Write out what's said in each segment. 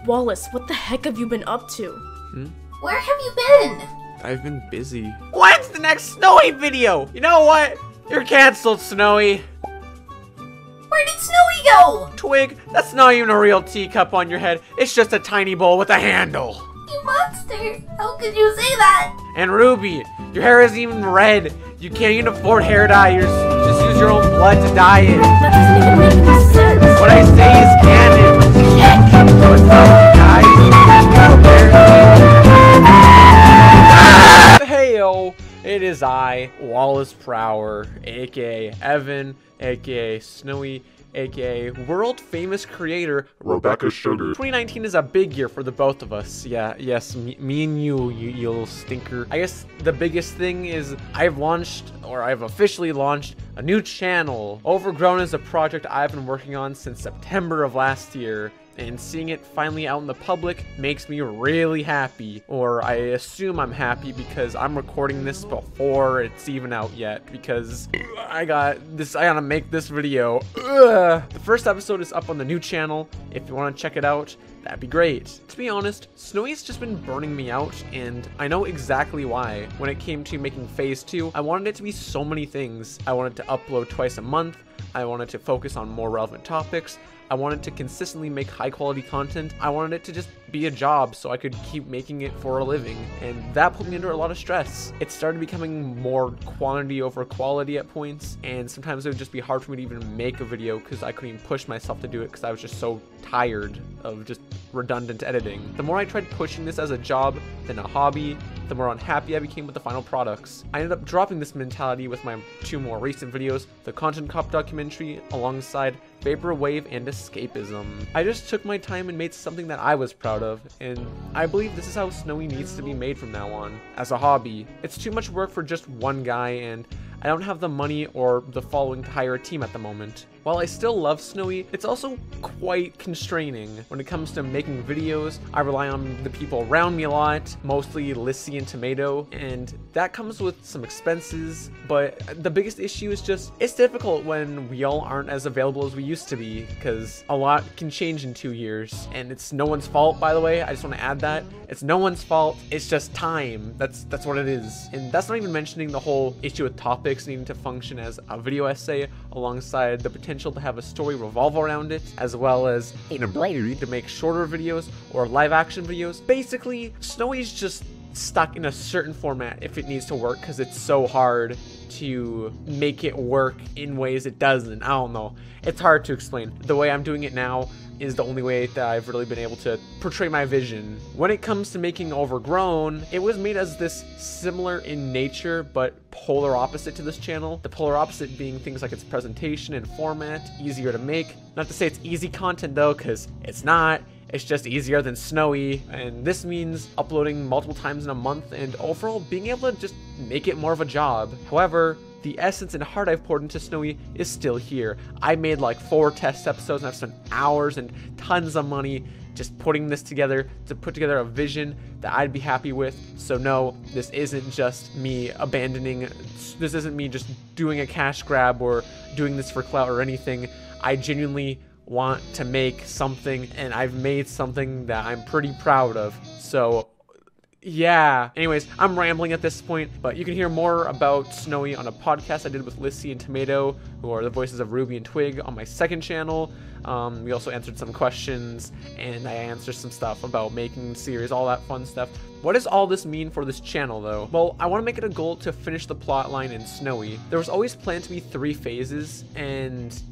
Wallace, what the heck have you been up to? Where have you been? I've been busy. When's the next Snowy video? You know what? You're canceled, Snowy. Where did Snowy go? Twig, that's not even a real teacup on your head. It's just a tiny bowl with a handle. You monster! How could you say that? And Ruby, your hair isn't even red. You can't even afford hair dye. You just use your own blood to dye it. That doesn't even make any sense. What I say is canon. What's up, guys? Heyo, it is I, Wallace Prower, aka Evan, aka Snowy, aka world famous creator Rebecca Sugar. 2019 is a big year for the both of us. Yes, me and you little stinker. I guess the biggest thing is I've officially launched a new channel. Overgrown is a project I've been working on since September of last year, and seeing it finally out in the public makes me really happy. Or I assume I'm happy because I'm recording this before it's even out yet, because I gotta make this video. The first episode is up on the new channel. If you want to check it out, that'd be great. To be honest, Snowy's just been burning me out, and I know exactly why. When it came to making phase 2, I wanted it to be so many things. I wanted to upload twice a month. I wanted to focus on more relevant topics. I wanted to consistently make high quality content. I wanted it to just be a job so I could keep making it for a living, and that put me under a lot of stress. It started becoming more quantity over quality at points, and sometimes it would just be hard for me to even make a video because I couldn't even push myself to do it because I was just so tired of just redundant editing. The more I tried pushing this as a job than a hobby, the more unhappy I became with the final products. I ended up dropping this mentality with my 2 more recent videos, the Content Cop documentary alongside Vaporwave and Escapism. I just took my time and made something that I was proud of, and I believe this is how Snowy needs to be made from now on, as a hobby. It's too much work for just one guy, and I don't have the money or the following to hire a team at the moment. While I still love Snowy, it's also quite constraining. When it comes to making videos, I rely on the people around me a lot, mostly Lissy and Tomato, and that comes with some expenses, but the biggest issue is just, it's difficult when we all aren't as available as we used to be, because a lot can change in 2 years, and it's no one's fault, by the way. I just want to add that. It's no one's fault, it's just time. That's what it is. And that's not even mentioning the whole issue with topics needing to function as a video essay alongside the potential to have a story revolve around it, as well as an ability to make shorter videos or live action videos. Basically, Snowy's just stuck in a certain format if it needs to work, because it's so hard to make it work in ways it doesn't. I don't know. It's hard to explain. The way I'm doing it now is the only way that I've really been able to portray my vision. When it comes to making Overgrown, it was made as this similar in nature but polar opposite to this channel. The polar opposite being things like its presentation and format, easier to make. Not to say it's easy content though, because it's not. It's just easier than Snowy, and this means uploading multiple times in a month and overall being able to just make it more of a job. However, the essence and heart I've poured into Snowy is still here. I made like 4 test episodes, and I've spent hours and tons of money just putting this together to put together a vision that I'd be happy with. So no, this isn't just me abandoning, this isn't me just doing a cash grab or doing this for clout or anything. I genuinely want to make something, and I've made something that I'm pretty proud of. So yeah. Anyways, I'm rambling at this point, but you can hear more about Snowy on a podcast I did with Lissy and Tomato, who are the voices of Ruby and Twig, on my second channel. We also answered some questions, and I answered some stuff about making series, all that fun stuff. What does all this mean for this channel though? Well, I want to make it a goal to finish the plot line in Snowy. There was always planned to be 3 phases,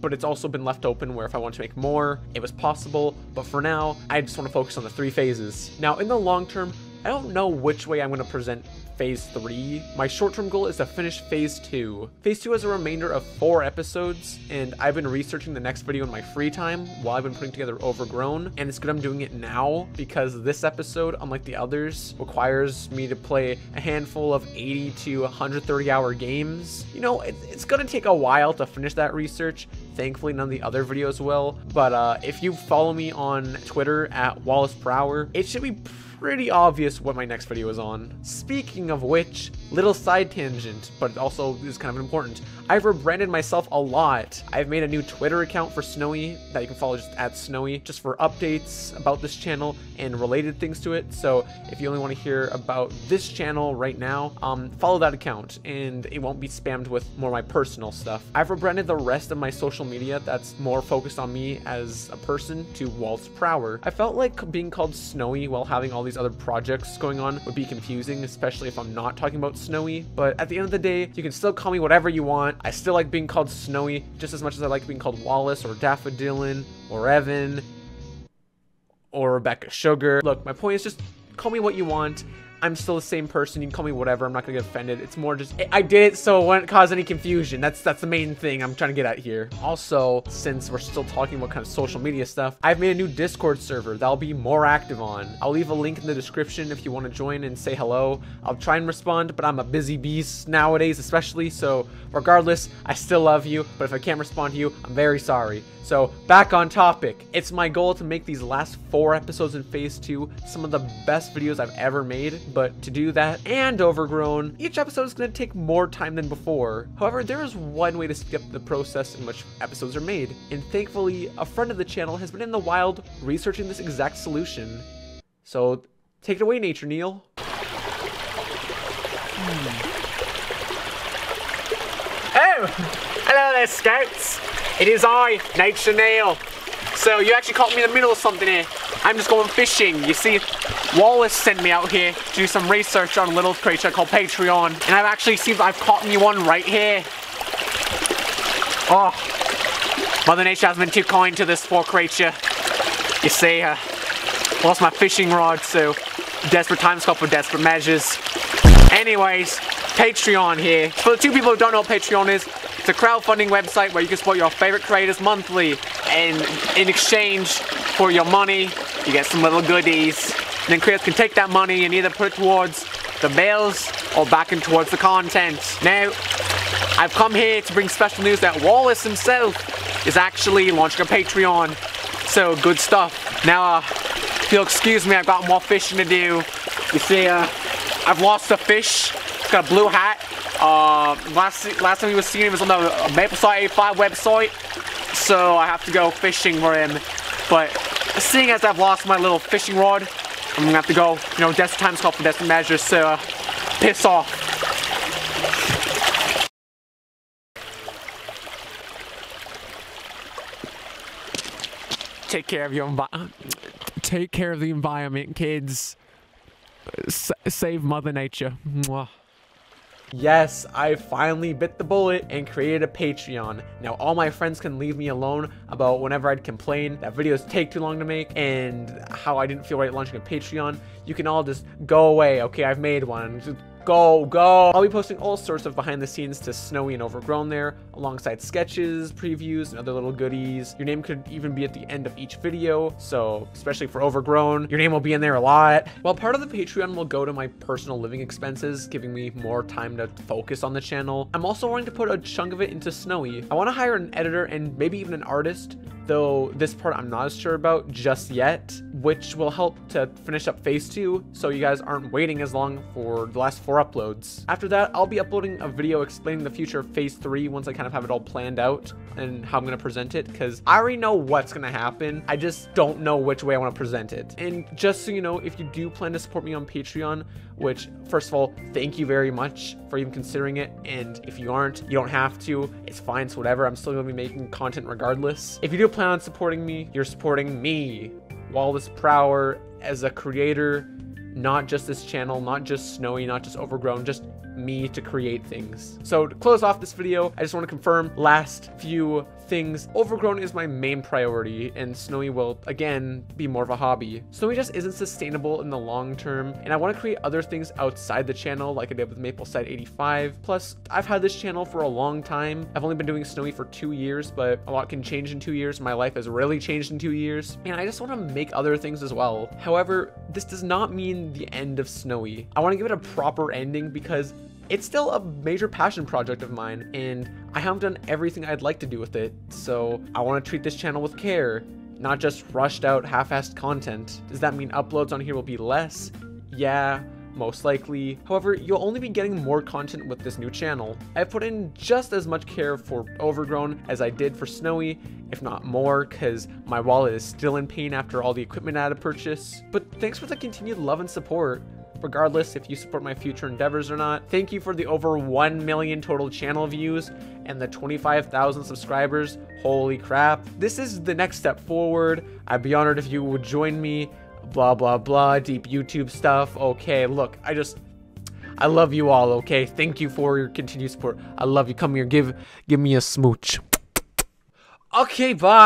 but it's also been left open where if I want to make more, it was possible. But for now, I just want to focus on the 3 phases. Now, in the long term, I don't know which way I'm going to present phase 3. My short-term goal is to finish phase 2. Phase 2 has a remainder of 4 episodes, and I've been researching the next video in my free time while I've been putting together Overgrown, and it's good I'm doing it now because this episode, unlike the others, requires me to play a handful of 80 to 130 hour games. You know, it's gonna take a while to finish that research. Thankfully, none of the other videos will, but if you follow me on Twitter at Wallace Prower, it should be pretty obvious what my next video is on. Speaking of which, little side tangent, but it also is kind of important. I've rebranded myself a lot. I've made a new Twitter account for Sn0wy that you can follow just at Sn0wy, just for updates about this channel and related things to it. So if you only want to hear about this channel right now, follow that account and it won't be spammed with more of my personal stuff. I've rebranded the rest of my social media that's more focused on me as a person to Wallace. I felt like being called Sn0wy while having all these other projects going on would be confusing, especially if I'm not talking about Sn0wy. But at the end of the day, you can still call me whatever you want. I still like being called Sn0wy just as much as I like being called Wallace or Daffodilin or Evan or Rebecca Sugar. Look, my point is just call me what you want. I'm still the same person. You can call me whatever. I'm not gonna get offended. It's more just I did it so it wouldn't cause any confusion. That's the main thing I'm trying to get at here. Also, since we're still talking about kind of social media stuff, I've made a new Discord server that I'll be more active on. I'll leave a link in the description if you want to join and say hello. I'll try and respond, but I'm a busy beast nowadays, especially. So regardless, I still love you. But if I can't respond to you, I'm very sorry. So back on topic, it's my goal to make these last 4 episodes in phase 2 some of the best videos I've ever made, but to do that and Overgrown, each episode is going to take more time than before. However, there is one way to skip the process in which episodes are made, and thankfully a friend of the channel has been in the wild researching this exact solution. So take it away, Nature Neil. Oh, hello there, Scouts. It is I, Nature Neil. So you actually caught me in the middle of something here. I'm just going fishing. You see, Wallace sent me out here to do some research on a little creature called Patreon, and I've actually seen I've caught me one right here. Oh, Mother Nature hasn't been too kind to this poor creature. You see, lost my fishing rod, so desperate times call for desperate measures. Anyways, Patreon here. For the 2 people who don't know what Patreon is, it's a crowdfunding website where you can support your favorite creators monthly, and in exchange for your money, you get some little goodies. And then creators can take that money and either put it towards the bills or back in towards the content. Now, I've come here to bring special news that Wallace himself is actually launching a Patreon. So, good stuff. Now, if you'll excuse me, I've got more fishing to do. You see, I've lost a fish. It's got a blue hat. Last time he was seen, he was on the MapleSite 85 website, so I have to go fishing for him. But seeing as I've lost my little fishing rod, I'm gonna have to go, you know, desperate times call for desperate measures, so piss off. Take care of the environment, kids. Save Mother Nature. Mwah. Yes, I finally bit the bullet and created a Patreon. Now all my friends can leave me alone about whenever I'd complain that videos take too long to make and how I didn't feel right launching a Patreon. You can all just go away. Okay, I've made one. Just go. I'll be posting all sorts of behind the scenes to Sn0wy and Overgrown there, alongside sketches, previews, and other little goodies. Your name could even be at the end of each video, so especially for Overgrown, your name will be in there a lot. While part of the Patreon will go to my personal living expenses, giving me more time to focus on the channel, I'm also wanting to put a chunk of it into Sn0wy. I want to hire an editor and maybe even an artist, though this part I'm not as sure about just yet, which will help to finish up phase 2 so you guys aren't waiting as long for the last 4 uploads. After that, I'll be uploading a video explaining the future of phase 3 once I kind of have it all planned out and how I'm going to present it, because I already know what's going to happen. I just don't know which way I want to present it. And just so you know, if you do plan to support me on Patreon, which first of all, thank you very much for even considering it, and if you aren't, you don't have to. It's fine, so whatever. I'm still going to be making content regardless. If you do plan on supporting me, you're supporting me, Wallace Prower, as a creator, not just this channel, not just Sn0wy, not just Overgrown, just me to create things. So to close off this video, I just want to confirm last few things. Overgrown is my main priority, and Sn0wy will again be more of a hobby. Sn0wy just isn't sustainable in the long term, and I want to create other things outside the channel like I did with MapleSite 85. Plus, I've had this channel for a long time. I've only been doing Sn0wy for 2 years, but a lot can change in 2 years. My life has really changed in 2 years, and I just want to make other things as well. However, this does not mean the end of Sn0wy. I want to give it a proper ending because it's still a major passion project of mine, and I haven't done everything I'd like to do with it, so I want to treat this channel with care, not just rushed out half-assed content. Does that mean uploads on here will be less? Yeah, most likely. However, you'll only be getting more content with this new channel. I've put in just as much care for Overgrown as I did for Sn0wy, if not more, because my wallet is still in pain after all the equipment I had to purchase. But thanks for the continued love and support. Regardless if you support my future endeavors or not. Thank you for the over 1 million total channel views and the 25,000 subscribers. Holy crap. This is the next step forward. I'd be honored if you would join me. Blah, blah, blah. Deep YouTube stuff. Okay, look, I love you all, okay? Thank you for your continued support. I love you. Come here, give me a smooch. Okay, bye.